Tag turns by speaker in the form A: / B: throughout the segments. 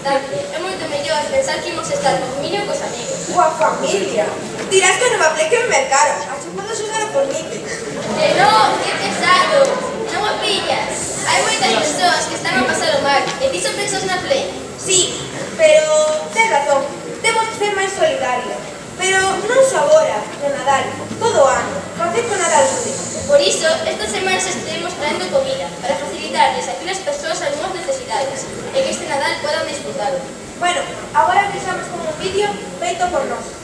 A: importante. É moito mellor pensar que imos estar con familia ou cos amigos.
B: Coa familia. Dirás que non me aplique o mercado. Así podo xogar a fornite.
A: Non, que pesado. Non o pillas. Hai moitas persoas que están a pasar o mal e ti só pensas na plena.
B: Sí, pero ten razón. Temos que ser máis solidarios. Pero non só agora, no Nadal, todo o ano. Facer con Nadal único.
A: Por iso, estas semanas estaremos traendo comida para facilitarles a aquelas persoas algunhas necesidades e que este Nadal podan disfrutalo.
B: Bueno, agora empezamos con un vídeo feito por nós.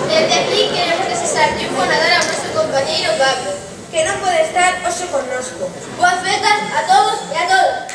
A: Desde aquí queremos desexarlle un bo Nadal ao noso compañeiro Pablo,
B: Que non pode estar hoxe connosco.
A: boas festas a todos e a todas.